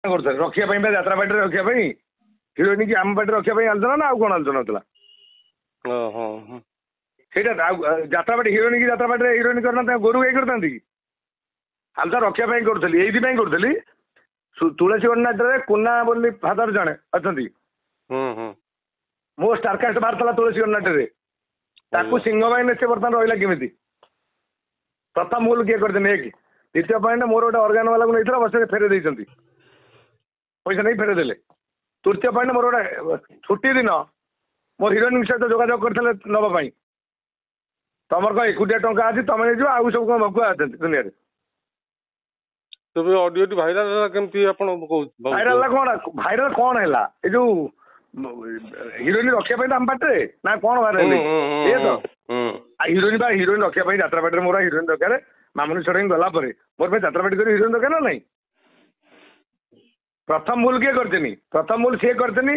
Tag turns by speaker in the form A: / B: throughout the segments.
A: କରୁଥିଲେ ରଖିବା ପାଇଁ ବା ଯାତ୍ରା ପାର୍ଟିରେ ରଖିବା ପାଇଁ ହିରୋଇନ କି ଆମ ପାର୍ଟିରେ ରଖିବା ପାଇଁ ଆଲୋଚନା ନା ଆଉ କଣ ଆଲୋଚନା ହଉଥିଲା? ସେଇଟା ଯାତ୍ରା ପାର୍ଟି ହିରୋଇନ କି ଯାତ୍ରା ପାର୍ଟିରେ ହିରୋଇନ କରିନାହାନ୍ତି ଗୋରୁ ଗାଈ କରିଥାନ୍ତି କି? ଆଲୋଚନା ରଖିବା ପାଇଁ କରୁଥିଲି ଏଇଥିପାଇଁ କରୁଥିଲି ତୁଳସୀ ନାଟରେ କୁନା ବୋଲି ଫାଦର ଜଣେ ଅଛନ୍ତି ମୋ ଷ୍ଟାରକାଷ୍ଟ ବାହାରିଥିଲା ତୁଳସୀ ନାଟରେ ତାକୁ ସିଂହ ବାହିନୀ ସେ ବର୍ତ୍ତମାନ ରହିଲା କେମିତି? ପ୍ରଥମ ଭୁଲ କିଏ କରିଛନ୍ତି ଏକ ଦ୍ୱିତୀୟ ପଏଣ୍ଟ ମୋର ଗୋଟେ ଅର୍ଗାନ ବାଲାକୁ ନେଇଥିଲା ବସରେ ଫେରେଇ ଦେଇଛନ୍ତି ପଇସା ନେଇ ଫେରେଇ ଦେଲେ। ତୃତୀୟ ପଏଣ୍ଟ ମୋର ଗୋଟେ ଛୁଟି ଦିନ ମୋର ହିରୋଇନ ସହିତ ଯୋଗାଯୋଗ କରିଥିଲେ ନେବା ପାଇଁ ତମର କଣ ଏକୁଟିଆ ଟଙ୍କା ଅଛି ତମେ ନେଇଯିବ ଆଉ ସବୁ କଣ ଭକୁଆ ଅଛନ୍ତି ଦୁନିଆରେ।
B: ଅଡିଓଟି ଭାଇରାଲ ହେଲା କେମିତି ଆପଣ
A: ଭାଇରାଲ କଣ ଭାଇରାଲ କଣ ହେଲା ଏ ଯୋଉ ହିରୋଇନ ରଖିବା ପାଇଁ ତ ଆମ ପାଟିରେ ନା କଣ ଭାଇରାଲ ଏ ତ ହିରୋଇନ ବା ହିରୋଇନ ରଖିବା ପାଇଁ ଯାତ୍ରା ପାର୍ଟିରେ ମୋର ହିରୋଇନ ଦରକାର ମାମୁନି ଷଡ଼ଙ୍ଗୀ ଗଲା ପରେ ମୋର ପାଇଁ ଯାତ୍ରା ପାର୍ଟି କରି ହିରୋଇନ ଦରକାର ନା ନାହିଁ? ପ୍ରଥମ ଭୁଲ କିଏ କରିଛନ୍ତି? ପ୍ରଥମ ଭୁଲ ସିଏ କରିଛନ୍ତି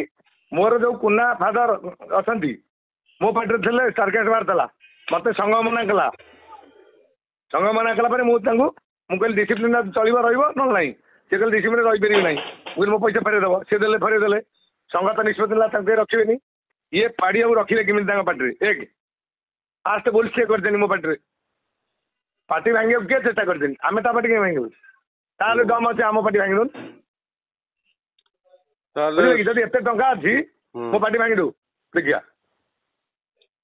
A: ମୋର ଯୋଉ କୁନା ଫାଦର ଅଛନ୍ତି ମୋ ପାର୍ଟିରେ ଥିଲେ ଷ୍ଟାରକାଷ୍ଟ ବାହାରିଥିଲା ମତେ ସଂଘ ମନା କଲା ସଂଘ ମନା କଲା ପରେ ମୁଁ ତାଙ୍କୁ ମୁଁ କହିଲି ଡିସିପ୍ଲିନ ଚଳିବ ରହିବ ନହେଲେ ନାହିଁ ସେ କହିଲେ ଡିସିପ୍ଲିନ ରହିପାରିବି ନାହିଁ ମୁଁ କହିଲି ମୋ ପଇସା ଫେରେଇ ଦେବ ସେ ଦେଲେ ଫେରେଇ ଦେଲେ ସଂଘ ତ ନିଷ୍ପତ୍ତି ନେଲା ତାଙ୍କୁ ରଖିବେନି ଇଏ ପାଡ଼ିଆକୁ ରଖିଲେ କେମିତି ତାଙ୍କ ପାର୍ଟିରେ ଏକ ଫାଷ୍ଟ ଭୁଲ ସିଏ କରିଛନ୍ତି ମୋ ପାର୍ଟିରେ ପାର୍ଟି ଭାଙ୍ଗିବାକୁ କିଏ ଚେଷ୍ଟା କରିଛନ୍ତି ଆମେ ତା ପାର୍ଟି କାହିଁ ଭାଙ୍ଗିବୁ ତାହେଲେ ଦମ ଅଛି ଆମ ପାର୍ଟି ଭାଙ୍ଗି ଦଉନି ଯଦି ଏତେ ଟଙ୍କା ଅଛି ମୋ ପାର୍ଟି ଭାଙ୍ଗି ଦଉ ଦେଖିବା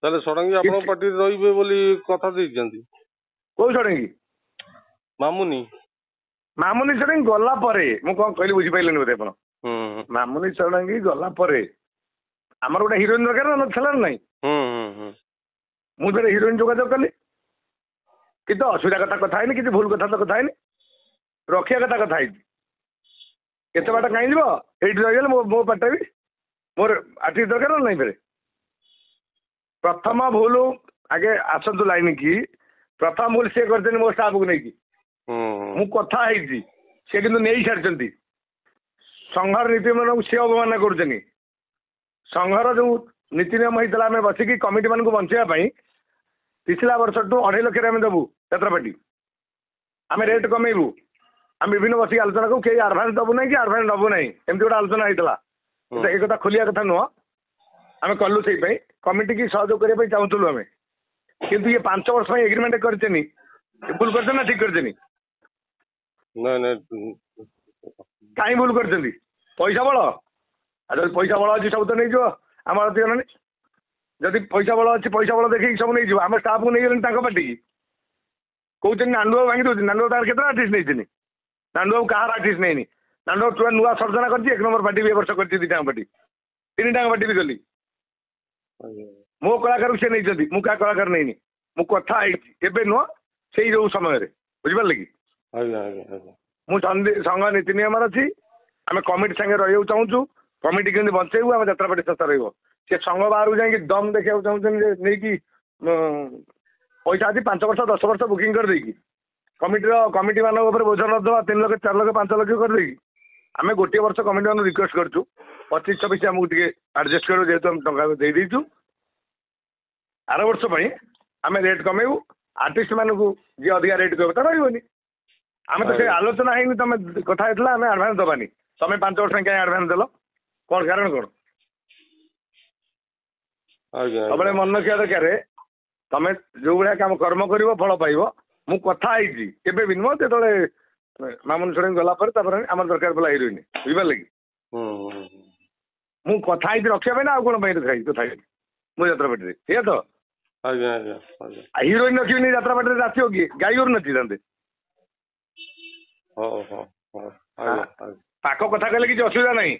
B: ତାହେଲେ ଷଡ଼ଙ୍ଗୀ ଆପଣଙ୍କ ପାର୍ଟିରେ ରହିବେ ବୋଲି କଥା ଦେଇଛନ୍ତି।
A: କୋଉ ଷଡ଼ଙ୍ଗୀ?
B: ମାମୁନି
A: ମାମୁନି ଷଡ଼ଙ୍ଗୀ ଗଲା ପରେ ମୁଁ କଣ କହିଲି ବୁଝିପାରିଲେନି ବୋଧେ ଆପଣ? ମାମୁନି ଷଡ଼ଙ୍ଗୀ ଗଲା ପରେ ଆମର ଗୋଟେ ହିରୋଇନ ଦରକାର ନଥିଲା ନା ନାହିଁ ମୁଁ ଥରେ ହିରୋଇନ ଯୋଗାଯୋଗ କଲି କିନ୍ତୁ ଅସୁବିଧା କଥା ହେଇନି କିଛି ଭୁଲ କଥା ତ କଥା ହେଇନି ରଖିବା କଥା ହେଇଛି କେତେ ବାଟ କାହିଁ ଯିବ ଏଇଠି ରହିଗଲେ ମୋ ପାର୍ଟି ବି ମୋର ଆର୍ଟିଷ୍ଟ ଦରକାର ନା ନାହିଁ ଫେରେ ପ୍ରଥମ ଭୁଲ ଆଗେ ଆସନ୍ତୁ ଲାଇନ କି ପ୍ରଥମ ଭୁଲ ସିଏ କରିଛନ୍ତି ମୋ ଷ୍ଟାଫକୁ ନେଇକି ମୁଁ କଥା ହେଇଛି ସେ କିନ୍ତୁ ନେଇ ସାରିଛନ୍ତି ସଂଘର ନୀତି ମାନଙ୍କୁ ସିଏ ଅବମାନନା କରୁଛନ୍ତି ସଂଘର ଯୋଉ ନୀତି ନିୟମ ହେଇଥିଲା ଆମେ ବସିକି କମିଟି ମାନଙ୍କୁ ବଞ୍ଚେଇବା ପାଇଁ ପିछला ବର୍ଷଠୁ 2.5 ଲକ୍ଷରେ ଆମେ ଦେବୁ ଯାତ୍ରା ପାର୍ଟି ଆମେ ରେଟ୍ କମେଇବୁ ଆମେ ବିଭିନ୍ନ ବସିକି ଆଲୋଚନା କରୁ କେହି ଆଡଭାନ୍ସ ଦେବୁ ନାହିଁ କି ଆଡଭାନ୍ସ ଦେବୁ ନାହିଁ ଏମିତି ଗୋଟେ ଆଲୋଚନା ହେଇଥିଲା ଏ କଥା ଖୋଲିବା କଥା ନୁହଁ ଆମେ କଲୁ ସେଇପାଇଁ କମିଟିକି ସହଯୋଗ କରିବା ପାଇଁ ଚାହୁଁଥିଲୁ ଆମେ କିନ୍ତୁ ଇଏ 5 ବର୍ଷ ପାଇଁ ଏଗ୍ରିମେଣ୍ଟ କରିଛନ୍ତି ଭୁଲ କରିଛନ୍ତି ନା ଠିକ କରିଛନ୍ତି? କାହିଁ ଭୁଲ କରିଛନ୍ତି? ପଇସା ବଳ ଆଉ ଯଦି ପଇସା ବଳ ଅଛି ସବୁ ତ ନେଇଯିବ ଆମର ଗଲାନି ଯଦି ପଇସା ବଳ ଅଛି ପଇସା ବଳ ଦେଖିକି ସବୁ ନେଇଯିବ ଆମ ଷ୍ଟାଫକୁ ନେଇଗଲେଣି ତାଙ୍କ ପାର୍ଟିକି କହୁଛନ୍ତି ନାଣ୍ଡୁବାବୁ ଭାଙ୍ଗି ଦେଉଛି ନାଣ୍ଡୁବାବୁ ତାର କେତେଟା ଆର୍ଟିଷ୍ଟ ନେଇଛନ୍ତି ନାଣ୍ଡୁବାବୁ କାହାର ଆର୍ଟିଷ୍ଟ ନେଇନି ନାଣ୍ଡୁବାବୁ ନୂଆ ସର୍ଜନା କରିଛି 1 ନମ୍ବର ପାର୍ଟି ବି ଏ ବର୍ଷ କରିଛି 2ଟାଙ୍କ ପାର୍ଟି 3ଟାଙ୍କ ପାର୍ଟି ବି କଲି ମୋ କଳାକାରକୁ ସେ ନେଇଛନ୍ତି ମୁଁ କାହା କଳାକାର ନେଇନି ମୁଁ କଥା ହେଇଛି ଏବେ ନୁହଁ ସେଇ ଯୋଉ ସମୟରେ ବୁଝିପାରିଲେ କି ମୁଁ ସଂଘ ନୀତି ନିୟମରେ ଅଛି ଆମେ କମିଟି ସାଙ୍ଗେ ରହିବାକୁ ଚାହୁଁଛୁ କମିଟି କେମିତି ବଞ୍ଚେଇବୁ ଆମ ଯାତ୍ରା ପାର୍ଟି ଶସ୍ତା ରହିବ ସେ ସଂଘ ବାହାରକୁ ଯାଇକି ଦମ ଦେଖିବାକୁ ଚାହୁଁଛନ୍ତି ଯେ ନେଇକି ପଇସା ଅଛି 5 ବର୍ଷ 10 ବର୍ଷ ବୁକିଂ କରିଦେଇକି କମିଟି ମାନଙ୍କ ଉପରେ ବୋଝ ନଦେବା 3 ଲକ୍ଷ 4 ଲକ୍ଷ 5 ଲକ୍ଷ କରିଦେଇକି ଆମେ ଗୋଟିଏ ବର୍ଷ କମିଟି ମାନଙ୍କୁ ରିକ୍ୱେଷ୍ଟ କରୁଛୁ 25-26 ଆମକୁ ଟିକେ ଆଡଜଷ୍ଟ କରିବୁ ଯେହେତୁ ଆମେ ଟଙ୍କା ଦେଇଦେଇଛୁ ଆର ବର୍ଷ ପାଇଁ ଆମେ ରେଟ୍ କମେଇବୁ ଆର୍ଟିଷ୍ଟ ମାନଙ୍କୁ ଯିଏ ଅଧିକା ରେଟ୍ କହିବ ତ ରହିବନି ଆମେ ତ ସେ ଆଲୋଚନା ହେଇନି ତମେ କଥା ହେଇଥିଲା ଆମେ ଆଡଭାନ୍ସ ଦବାନି ତମେ 5 ବର୍ଷ କାହିଁ ଆଡଭାନ୍ସ ଦେଲ କଣ କାରଣ କଣ? ସବୁବେଳେ ମନେ ରଖିବା ଦରକାର ତମେ ଯୋଉ ଭଳିଆ କାମ କର୍ମ କରିବ ଫଳ ପାଇବ ମୁଁ କଥା ହେଇଛି କେବେ ବି ନୁହଁ ଯେତେବେଳେ ମାମୁନି ଷଡ଼ଙ୍ଗୀ ଗଲା ପରେ ତାପରେ ଆମର ଦରକାର ପଡ଼ିଲା ହିରୋଇନ ବୁଝିପାରିଲେ କି ମୁଁ କଥା ହେଇଛି ରଖିବା ପାଇଁ ନା ଆଉ କଣ ପାଇଁ କଥା ହେଇଛି ମୋ ଯାତ୍ରା ପାର୍ଟିରେ ଏଇଆ ତ ହିରୋଇନ ରଖିବିନି ଯାତ୍ରା ପାର୍ଟିରେ ନାଚିବ କିଏ ଗାଈଗୋରୁ ନାଚିଥାନ୍ତେ ପାଖ କଥା କହିଲେ କିଛି ଅସୁବିଧା ନାହିଁ